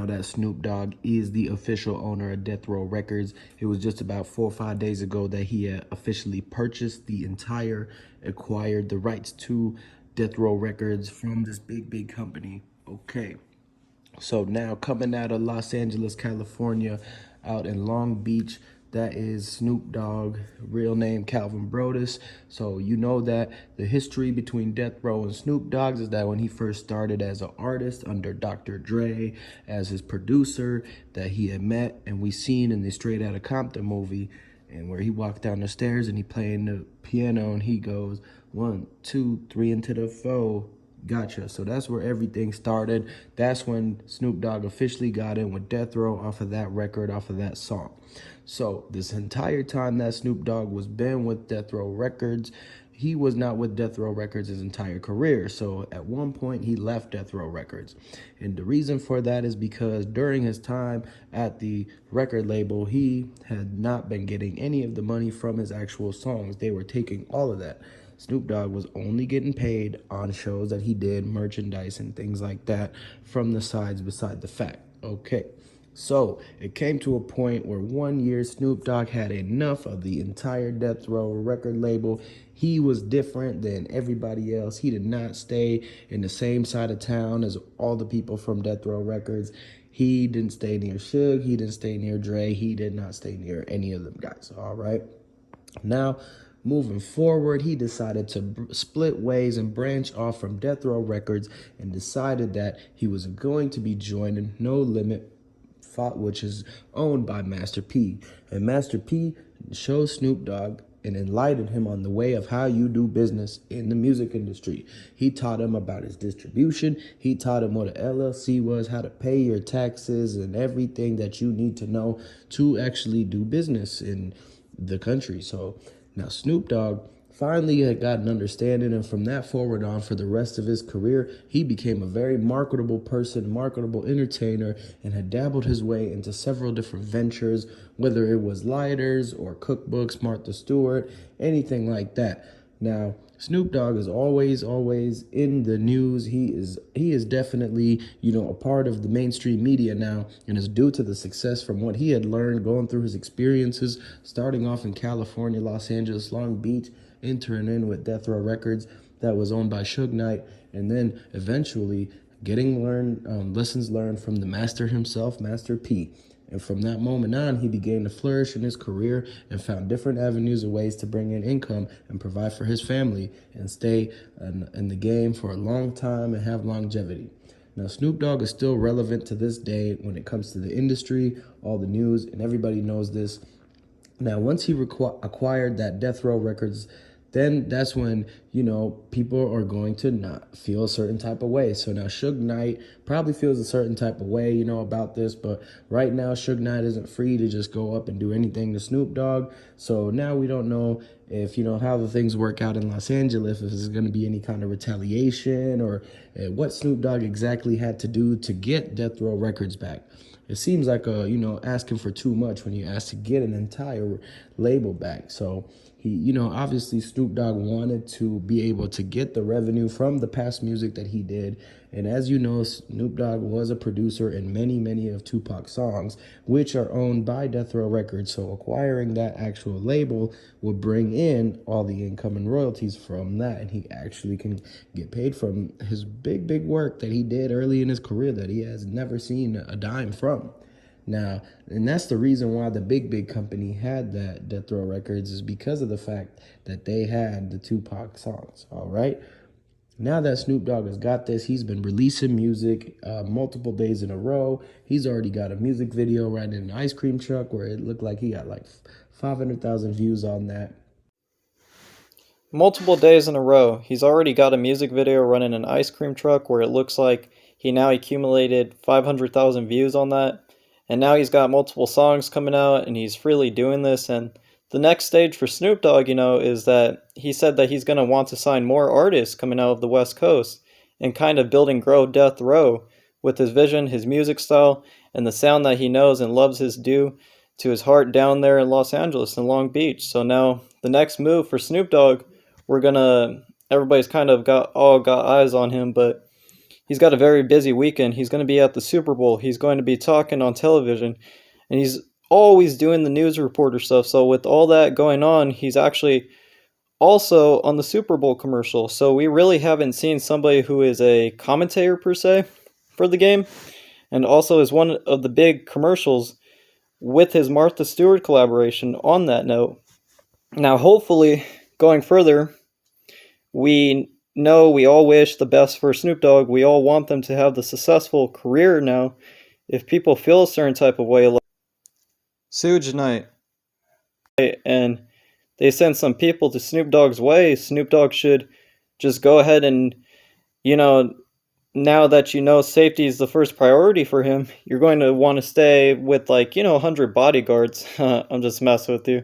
that Snoop Dogg is the official owner of Death Row Records. It was just about 4 or 5 days ago that he had officially purchased acquired the rights to Death Row Records from this big company. Okay. So now coming out of Los Angeles, California, out in Long Beach, that is Snoop Dogg, real name Calvin Brodus. So you know that the history between Death Row and Snoop Dogg is that when he first started as an artist under Dr. Dre as his producer, that he had met and we seen in the Straight Outta Compton movie, and where he walked down the stairs and he playing the piano and he goes 1, 2, 3 into the 4. Gotcha. So that's where everything started. That's when Snoop Dogg officially got in with Death Row off of that record, off of that song. So this entire time that Snoop Dogg was been with Death Row Records, he was not with Death Row Records his entire career. So at one point he left Death Row Records. And the reason for that is because during his time at the record label, he had not been getting any of the money from his actual songs. They were taking all of that. Snoop Dogg was only getting paid on shows that he did, merchandise and things like that from the sides beside the fact. Okay, so it came to a point where one year Snoop Dogg had enough of the entire Death Row record label. He was different than everybody else. He did not stay in the same side of town as all the people from Death Row Records. He didn't stay near Suge. He didn't stay near Dre. He did not stay near any of them guys, all right? Now, moving forward, he decided to split ways and branch off from Death Row Records and decided that he was going to be joining No Limit, which is owned by Master P. And Master P showed Snoop Dogg and enlightened him on the way of how you do business in the music industry. He taught him about his distribution. He taught him what an LLC was, how to pay your taxes, and everything that you need to know to actually do business in the country. So now Snoop Dogg finally had got an understanding, and from that forward on, for the rest of his career, he became a very marketable person, marketable entertainer, and had dabbled his way into several different ventures, whether it was lighters or cookbooks, Martha Stewart, anything like that. Now, Snoop Dogg is always in the news. He is definitely, a part of the mainstream media now, and it's due to the success from what he had learned going through his experiences, starting off in California, Los Angeles, Long Beach, entering in with Death Row Records that was owned by Suge Knight, and then eventually getting lessons learned from the master himself, Master P. And from that moment on, he began to flourish in his career and found different avenues and ways to bring in income and provide for his family and stay in the game for a long time and have longevity. Now, Snoop Dogg is still relevant to this day when it comes to the industry, all the news, and everybody knows this. Now, once he acquired that Death Row Records, then that's when, people are going to not feel a certain type of way. So now Suge Knight probably feels a certain type of way, about this. But right now, Suge Knight isn't free to just go up and do anything to Snoop Dogg. So now we don't know if, how the things work out in Los Angeles, if there's going to be any kind of retaliation or what Snoop Dogg exactly had to do to get Death Row Records back. It seems like asking for too much when you ask to get an entire label back. So he, obviously Snoop Dogg wanted to be able to get the revenue from the past music that he did. And as you know, Snoop Dogg was a producer in many of Tupac's songs, which are owned by Death Row Records. So acquiring that actual label would bring in all the income and royalties from that. And he actually can get paid from his big work that he did early in his career that he has never seen a dime from. Now, and that's the reason why the big company had that Death Row Records, is because of the fact that they had the Tupac songs, all right? Now that Snoop Dogg has got this, he's been releasing music multiple days in a row. He's already got a music video riding in an ice cream truck where it looked like he got like 500,000 views on that. Multiple days in a row. He's already got a music video running an ice cream truck where it looks like he now accumulated 500,000 views on that. And now he's got multiple songs coming out and he's freely doing this. And the next stage for Snoop Dogg, is that he said that he's going to want to sign more artists coming out of the West Coast and kind of build and grow Death Row with his vision, his music style, and the sound that he knows and loves his due to his heart down there in Los Angeles and Long Beach. So now the next move for Snoop Dogg, everybody's kind of got eyes on him, but he's got a very busy weekend. He's going to be at the Super Bowl. He's going to be talking on television, and he's always doing the news reporter stuff. So with all that going on, he's actually also on the Super Bowl commercial. So we really haven't seen somebody who is a commentator per se for the game, and also is one of the big commercials with his Martha Stewart collaboration on that note. Now, hopefully, going further, we know we all wish the best for Snoop Dogg. We all want them to have the successful career now. If people feel a certain type of way, like Suge night, and they send some people to Snoop Dogg's way, Snoop Dogg should just go ahead and, you know, now that you know safety is the first priority for him, you're going to want to stay with, like, 100 bodyguards. I'm just messing with you.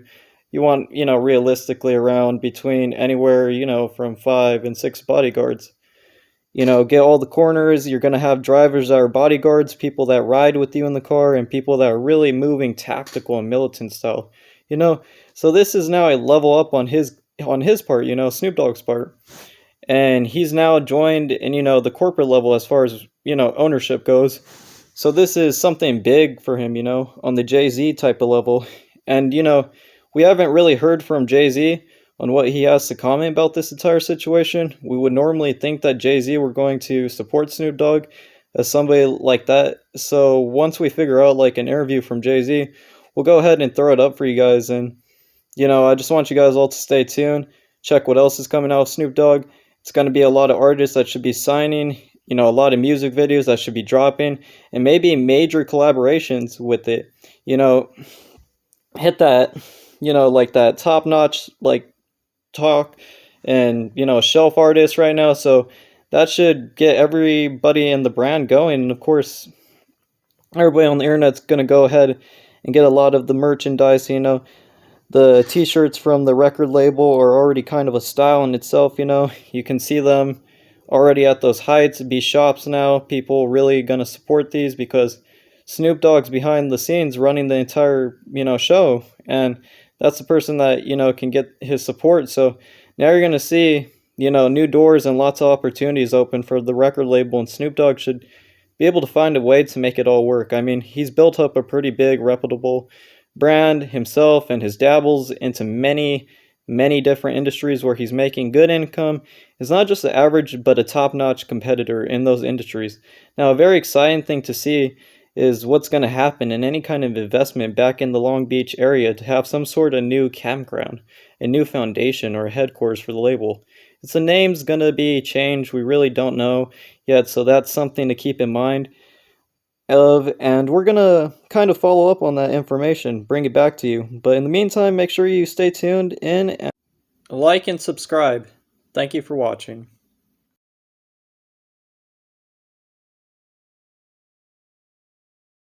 You want, realistically around between anywhere, from 5 and 6 bodyguards. Get all the corners. You're going to have drivers that are bodyguards, people that ride with you in the car, and people that are really moving tactical and militant style. So this is now a level up on his part, Snoop Dogg's part. And he's now joined in, the corporate level as far as, ownership goes. So this is something big for him, on the Jay-Z type of level. And, we haven't really heard from Jay-Z on what he has to comment about this entire situation. We would normally think that Jay-Z were going to support Snoop Dogg as somebody like that. So once we figure out like an interview from Jay-Z, we'll go ahead and throw it up for you guys. And, I just want you guys all to stay tuned. Check what else is coming out with Snoop Dogg. It's going to be a lot of artists that should be signing, a lot of music videos that should be dropping, and maybe major collaborations with it. Hit that, like that top-notch, like, talk and, shelf artist right now. So that should get everybody in the brand going. And of course, everybody on the internet's going to go ahead and get a lot of the merchandise, the t-shirts from the record label are already kind of a style in itself, You can see them already at those heights. Be shops now. People really going to support these because Snoop Dogg's behind the scenes running the entire, show. And that's the person that, can get his support. So now you're going to see, new doors and lots of opportunities open for the record label. And Snoop Dogg should be able to find a way to make it all work. I mean, he's built up a pretty big, reputable brand himself, and his dabbles into many different industries where he's making good income. Is not just the average but a top-notch competitor in those industries. Now, a very exciting thing to see is what's going to happen in any kind of investment back in the Long Beach area to have some sort of new campground, a new foundation, or a headquarters for the label. It's the name's going to be changed. We really don't know yet, so that's something to keep in mind and we're gonna kind of follow up on that information, bring it back to you. But in the meantime, make sure you stay tuned in and like and subscribe. Thank you for watching.